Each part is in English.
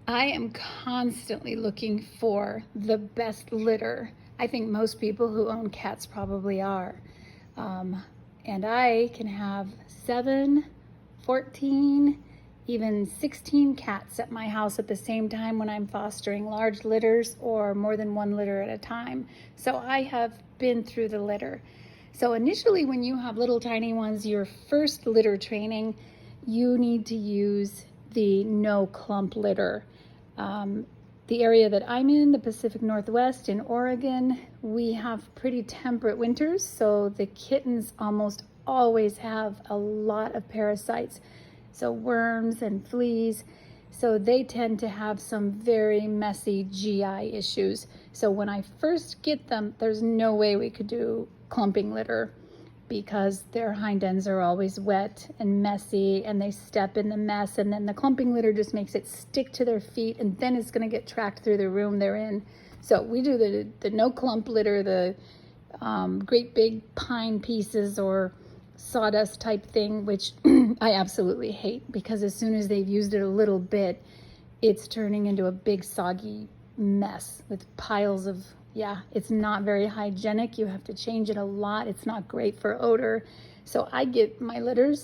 I am constantly looking for the best litter. I think most people who own cats probably are. Um, and I can have 7, 14, even 16 cats at my house at the same time when I'm fostering large litters or more than one litter at a time. So I have been through the litter. So initially, when you have little tiny ones, your first litter training, you need to use the no clump litter. The area that I'm in, the Pacific Northwest in Oregon, we have pretty temperate winters, so the kittens almost always have a lot of parasites, so worms and fleas. So they tend to have some very messy GI issues. So when I first get them, there's no way we could do clumping litter because their hind ends are always wet and messy and they step in the mess, and then the clumping litter just makes it stick to their feet, and then it's going to get tracked through the room they're in. So we do the no clump litter, the great big pine pieces or sawdust type thing, which I absolutely hate because as soon as they've used it a little bit, it's turning into a big soggy mess with piles of, yeah, it's not very hygienic. You have to change it a lot. It's not great for odor. So I get my litter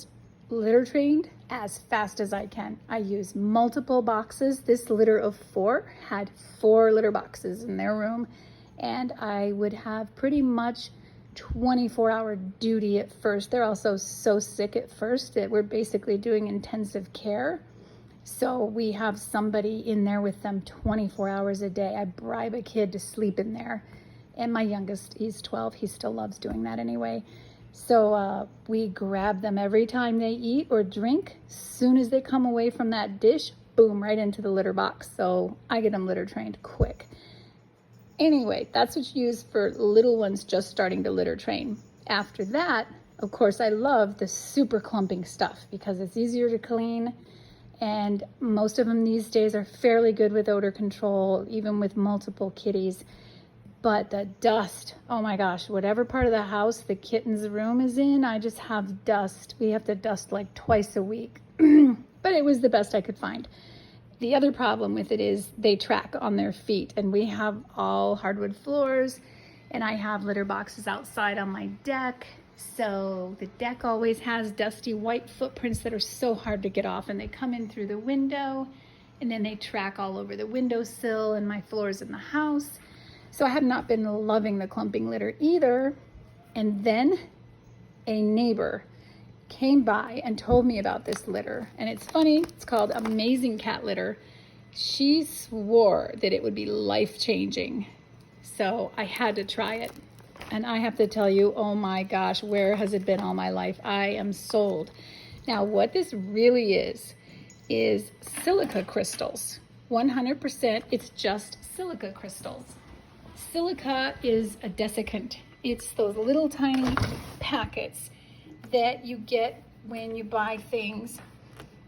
trained as fast as I can. I use multiple boxes. This litter of 4 had 4 litter boxes in their room, and I would have pretty much 24-hour duty at first. They're also so sick at first that we're basically doing intensive care. So we have somebody in there with them 24 hours a day. I bribe a kid to sleep in there. And my youngest, he's 12. He still loves doing that anyway. So we grab them every time they eat or drink. As soon as they come away from that dish, boom, right into the litter box. So I get them litter trained quick. Anyway, that's what you use for little ones just starting to litter train. After that, of course, I love the super clumping stuff because it's easier to clean. And most of them these days are fairly good with odor control, even with multiple kitties. But the dust, oh my gosh, whatever part of the house the kitten's room is in, I just have dust. We have to dust like twice a week. But it was the best I could find. The other problem with it is they track on their feet, and we have all hardwood floors, and I have litter boxes outside on my deck. So the deck always has dusty white footprints that are so hard to get off, and they come in through the window and then they track all over the windowsill and my floors in the house. So I have not been loving the clumping litter either. And then a neighbor came by and told me about this litter. And it's funny, it's called Amazing Cat Litter. She swore that it would be life-changing. So I had to try it. And I have to tell you, oh my gosh, where has it been all my life? I am sold. Now, what this really is silica crystals. 100%, it's just silica crystals. Silica is a desiccant. It's those little tiny packets that you get when you buy things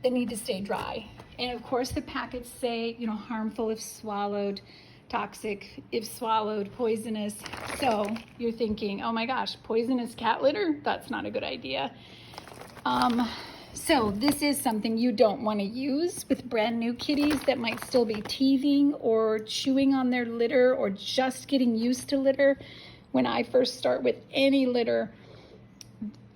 that need to stay dry. And of course, the packets say, harmful if swallowed, toxic if swallowed, poisonous. So you're thinking, oh my gosh, poisonous cat litter? That's not a good idea. So this is something you don't want to use with brand new kitties that might still be teething or chewing on their litter or just getting used to litter. When I first start with any litter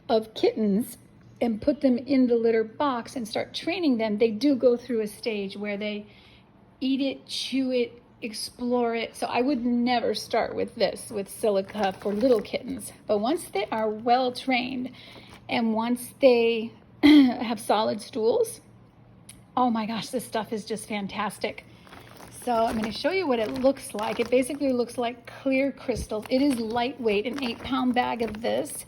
of kittens and put them in the litter box and start training them, they do go through a stage where they eat it, chew it, explore it. So I would never start with this, with silica for little kittens. But once they are well trained and once they have solid stools, oh my gosh, this stuff is just fantastic. So I'm going to show you what it looks like. It basically looks like clear crystals. It is lightweight, an 8-pound bag of this.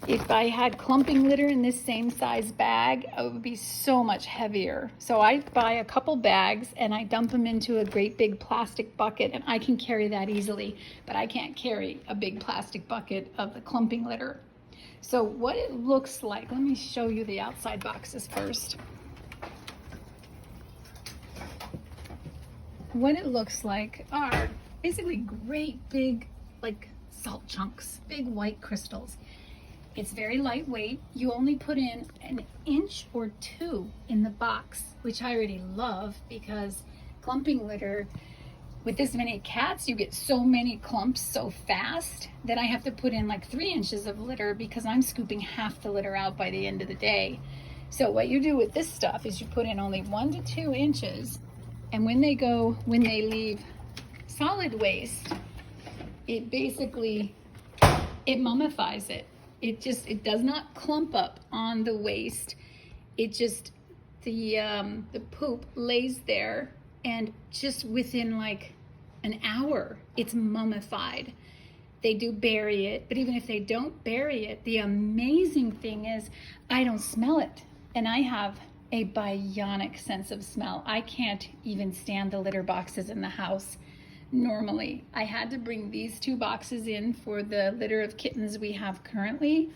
If I had clumping litter in this same size bag, it would be so much heavier. So I buy a couple bags and I dump them into a great big plastic bucket, and I can carry that easily, but I can't carry a big plastic bucket of the clumping litter. So what it looks like, let me show you the outside boxes first. What it looks like are basically great big like salt chunks, big white crystals. It's very lightweight. You only put in an inch or 2 in the box, which I already love because clumping litter, with this many cats, you get so many clumps so fast that I have to put in like 3 inches of litter because I'm scooping half the litter out by the end of the day. So what you do with this stuff is you put in only 1 to 2 inches, and when they leave solid waste, it basically, it mummifies it. It does not clump up on the waste. It just, the poop lays there, and just within like an hour, it's mummified. They do bury it, but even if they don't bury it, the amazing thing is I don't smell it. And I have a bionic sense of smell. I can't even stand the litter boxes in the house normally. I had to bring these 2 boxes in for the litter of kittens we have currently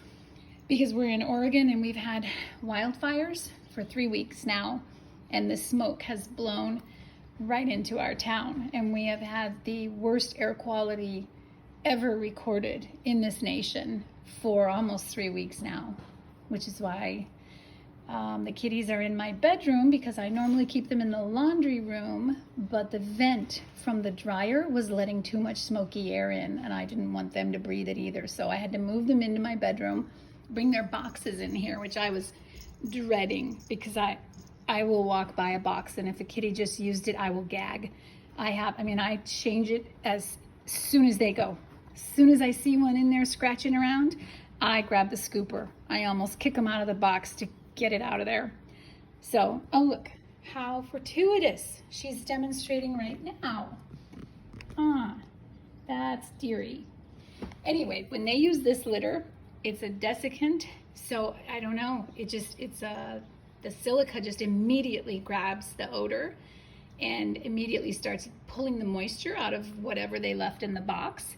because we're in Oregon and we've had wildfires for 3 weeks now, and the smoke has blown right into our town, and we have had the worst air quality ever recorded in this nation for almost 3 weeks now, which is why the kitties are in my bedroom, because I normally keep them in the laundry room, but the vent from the dryer was letting too much smoky air in, and I didn't want them to breathe it either. So I had to move them into my bedroom, bring their boxes in here, which I was dreading because I will walk by a box, and if a kitty just used it, I will gag. I change it as soon as they go. As soon as I see one in there scratching around, I grab the scooper. I almost kick them out of the box to get it out of there. So, oh look, how fortuitous. She's demonstrating right now. That's dearie. Anyway, when they use this litter, it's a desiccant, so I don't know, the silica just immediately grabs the odor and immediately starts pulling the moisture out of whatever they left in the box.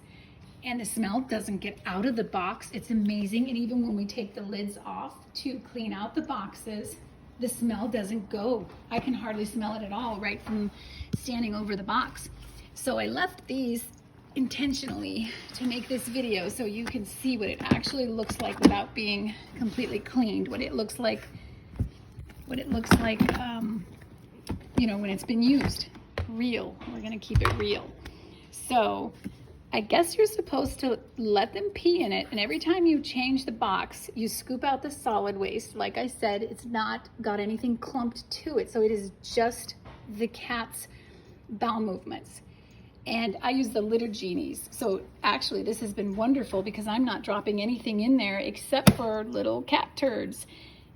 And the smell doesn't get out of the box. It's amazing. And even when we take the lids off to clean out the boxes, the smell doesn't go. I can hardly smell it at all right from standing over the box. So I left these intentionally to make this video so you can see what it actually looks like without being completely cleaned, what it looks like when it's been used. Real. We're gonna keep it real. So I guess you're supposed to let them pee in it, and every time you change the box, you scoop out the solid waste. Like I said, it's not got anything clumped to it, so it is just the cat's bowel movements. And I use the litter genies. So actually this has been wonderful because I'm not dropping anything in there except for little cat turds,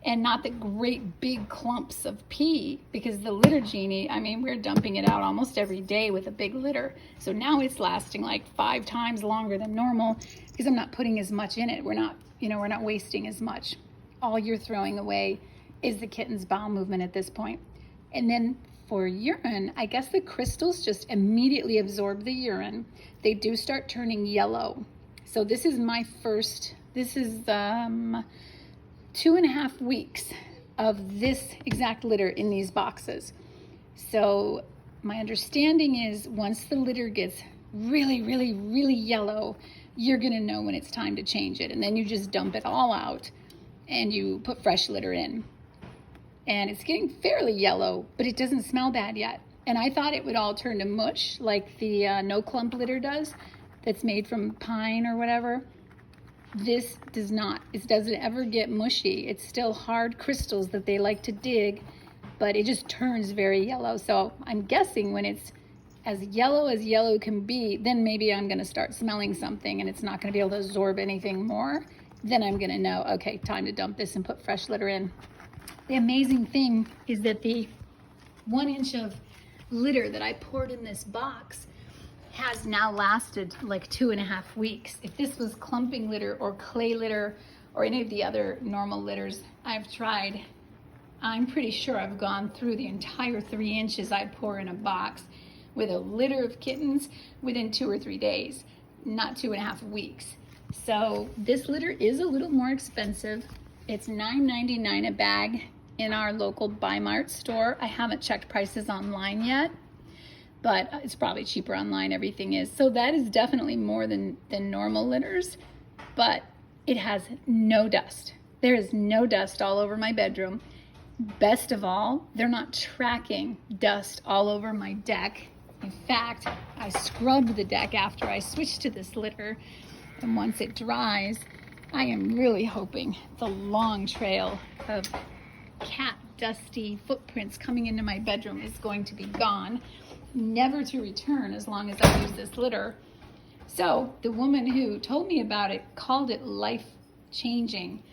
and not the great big clumps of pee, because the litter genie, we're dumping it out almost every day with a big litter. So now it's lasting like 5 times longer than normal because I'm not putting as much in it. We're not wasting as much. All you're throwing away is the kitten's bowel movement at this point. And then for urine, I guess the crystals just immediately absorb the urine. They do start turning yellow. So this is 2.5 weeks of this exact litter in these boxes. So my understanding is once the litter gets really, really, really yellow, you're gonna know when it's time to change it. And then you just dump it all out and you put fresh litter in. And it's getting fairly yellow, but it doesn't smell bad yet. And I thought it would all turn to mush like the no clump litter does, that's made from pine or whatever. This does not. It doesn't ever get mushy. It's still hard crystals that they like to dig, but it just turns very yellow. So I'm guessing when it's as yellow can be, then maybe I'm gonna start smelling something and it's not gonna be able to absorb anything more. Then I'm gonna know, okay, time to dump this and put fresh litter in. The amazing thing is that the 1 inch of litter that I poured in this box has now lasted like 2.5 weeks. If this was clumping litter or clay litter or any of the other normal litters I've tried, I'm pretty sure I've gone through the entire 3 inches I pour in a box with a litter of kittens within 2 or 3 days, not 2.5 weeks. So this litter is a little more expensive. It's $9.99 a bag in our local Bi-Mart store. I haven't checked prices online yet, but it's probably cheaper online, everything is. So that is definitely more than normal litters, but it has no dust. There is no dust all over my bedroom. Best of all, they're not tracking dust all over my deck. In fact, I scrubbed the deck after I switched to this litter, and once it dries, I am really hoping the long trail of cat dusty footprints coming into my bedroom is going to be gone, never to return as long as I use this litter. So the woman who told me about it called it life changing,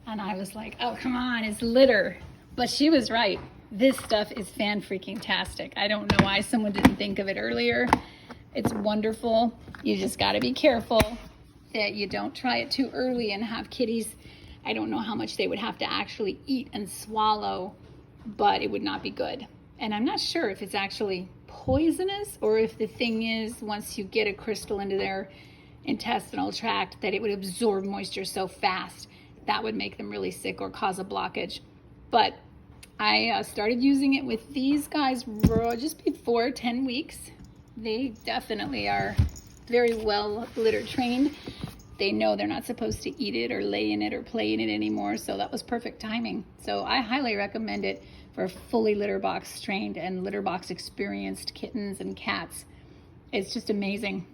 and I was like, oh, come on, it's litter. But she was right. This stuff is fan-freaking-tastic. I don't know why someone didn't think of it earlier. It's wonderful. You just got to be careful that you don't try it too early and have kitties. I don't know how much they would have to actually eat and swallow, but it would not be good. And I'm not sure if it's actually poisonous or if the thing is, once you get a crystal into their intestinal tract, that it would absorb moisture so fast that would make them really sick or cause a blockage. But I started using it with these guys just before 10 weeks. They definitely are very well litter trained. They know they're not supposed to eat it or lay in it or play in it anymore, so that was perfect timing. So I highly recommend it for fully litter box trained and litter box experienced kittens and cats. It's just amazing.